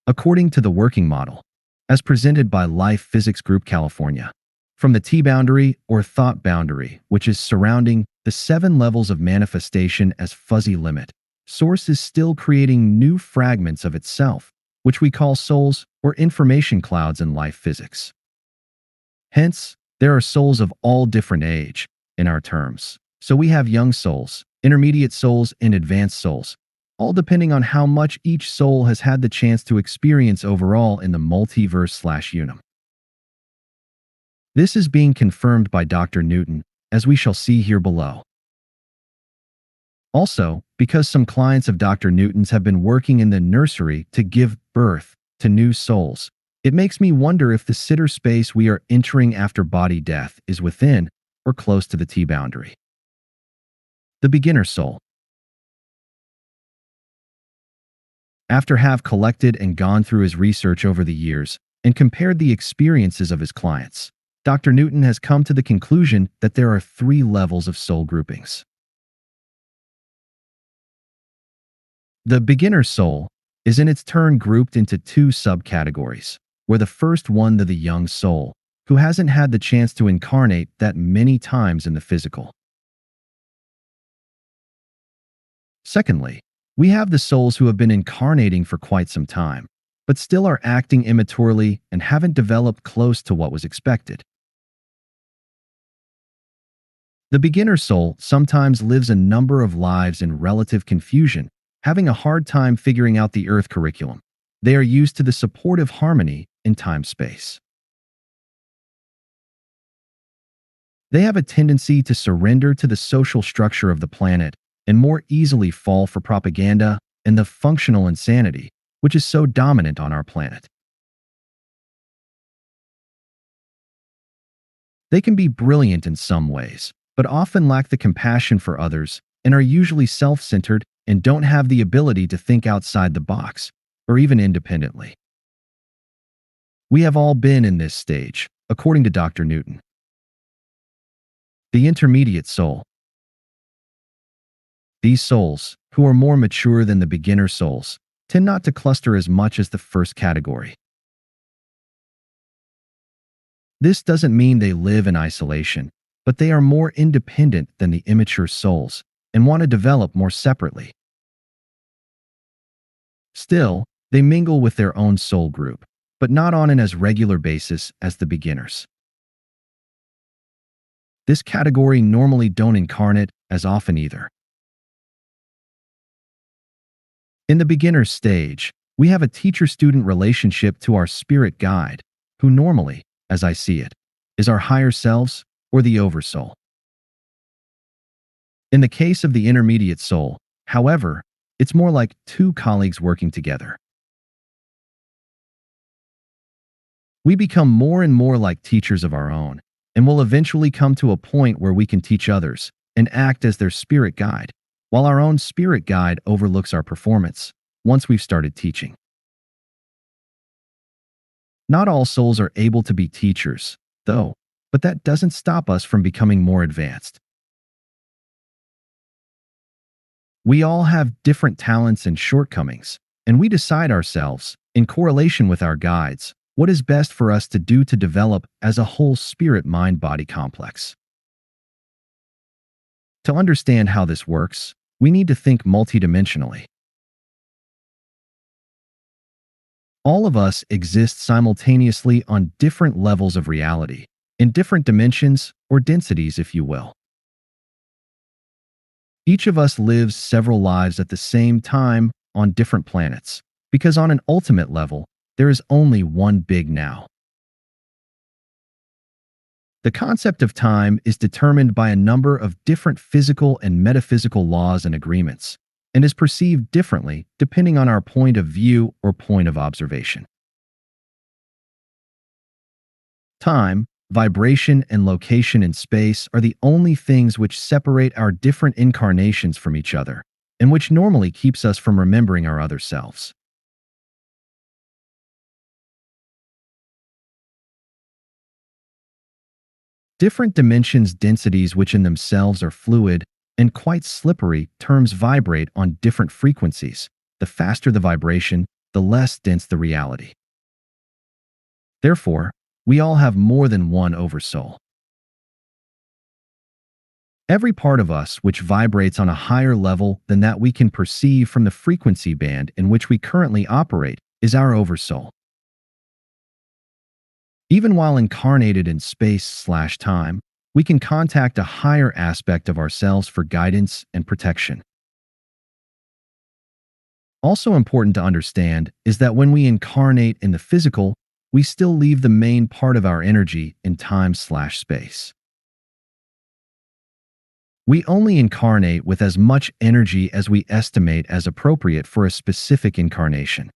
according to the working model, as presented by Life Physics Group California. From the T-boundary or thought boundary, which is surrounding the 7 levels of manifestation as fuzzy limit, Source is still creating new fragments of itself, which we call souls or information clouds in life physics. Hence, there are souls of all different age in our terms. So we have young souls, intermediate souls, and advanced souls, all depending on how much each soul has had the chance to experience overall in the multiverse/unum. This is being confirmed by Dr. Newton, as we shall see here below. Also, because some clients of Dr. Newton's have been working in the nursery to give birth to new souls, it makes me wonder if the sitter space we are entering after body death is within or close to the T-boundary. The beginner soul. After have collected and gone through his research over the years and compared the experiences of his clients, Dr. Newton has come to the conclusion that there are 3 levels of soul groupings. The beginner soul is in its turn grouped into 2 subcategories, where the first one the young soul, who hasn't had the chance to incarnate that many times in the physical. Secondly, we have the souls who have been incarnating for quite some time, but still are acting immaturely and haven't developed close to what was expected. The beginner soul sometimes lives a number of lives in relative confusion, having a hard time figuring out the Earth curriculum. They are used to the supportive harmony in time-space. They have a tendency to surrender to the social structure of the planet and more easily fall for propaganda and the functional insanity, which is so dominant on our planet. They can be brilliant in some ways, but often lack the compassion for others and are usually self-centered and don't have the ability to think outside the box, or even independently. We have all been in this stage, according to Dr. Newton. The intermediate soul. These souls, who are more mature than the beginner souls, tend not to cluster as much as the first category. This doesn't mean they live in isolation, but they are more independent than the immature souls and want to develop more separately. Still, they mingle with their own soul group, but not on an as regular basis as the beginners. This category normally don't incarnate as often either. In the beginner stage, we have a teacher-student relationship to our spirit guide, who normally, as I see it, is our higher selves or the oversoul. In the case of the intermediate soul, however, it's more like 2 colleagues working together. We become more and more like teachers of our own, and will eventually come to a point where we can teach others and act as their spirit guide, while our own spirit guide overlooks our performance once we've started teaching. Not all souls are able to be teachers, though, but that doesn't stop us from becoming more advanced. We all have different talents and shortcomings, and we decide ourselves, in correlation with our guides, what is best for us to do to develop as a whole spirit-mind-body complex. To understand how this works, we need to think multidimensionally. All of us exist simultaneously on different levels of reality, in different dimensions or densities, if you will. Each of us lives several lives at the same time on different planets, because on an ultimate level, there is only one big now. The concept of time is determined by a number of different physical and metaphysical laws and agreements, and is perceived differently depending on our point of view or point of observation. Time, vibration, and location in space are the only things which separate our different incarnations from each other, and which normally keeps us from remembering our other selves. Different dimensions, densities which in themselves are fluid and quite slippery terms vibrate on different frequencies. The faster the vibration, the less dense the reality. Therefore, we all have more than one oversoul. Every part of us which vibrates on a higher level than that we can perceive from the frequency band in which we currently operate is our oversoul. Even while incarnated in space/time, we can contact a higher aspect of ourselves for guidance and protection. Also important to understand is that when we incarnate in the physical, we still leave the main part of our energy in time/space. We only incarnate with as much energy as we estimate as appropriate for a specific incarnation.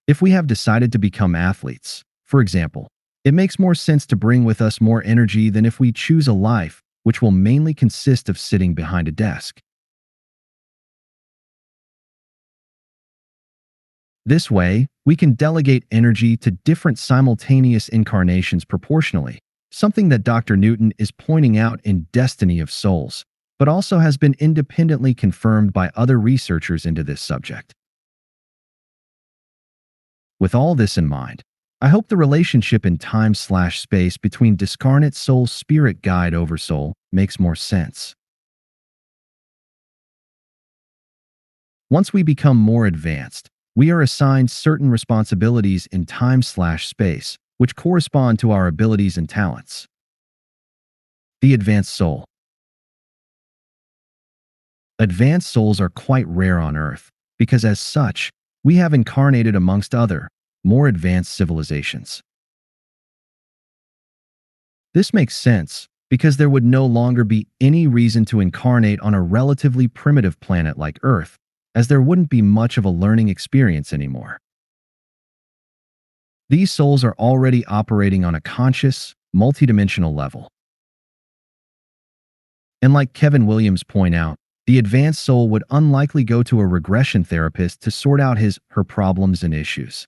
If we have decided to become athletes, for example, it makes more sense to bring with us more energy than if we choose a life which will mainly consist of sitting behind a desk. This way, we can delegate energy to different simultaneous incarnations proportionally, something that Dr. Newton is pointing out in Destiny of Souls, but also has been independently confirmed by other researchers into this subject. With all this in mind, I hope the relationship in time/space between discarnate soul spirit guide oversoul makes more sense. Once we become more advanced, we are assigned certain responsibilities in time/space, which correspond to our abilities and talents. The advanced soul. Advanced souls are quite rare on Earth, because as such, we have incarnated amongst other, more advanced civilizations. This makes sense, because there would no longer be any reason to incarnate on a relatively primitive planet like Earth, as there wouldn't be much of a learning experience anymore. These souls are already operating on a conscious, multidimensional level. And like Kevin Williams point out, the advanced soul would unlikely go to a regression therapist to sort out his/her problems and issues.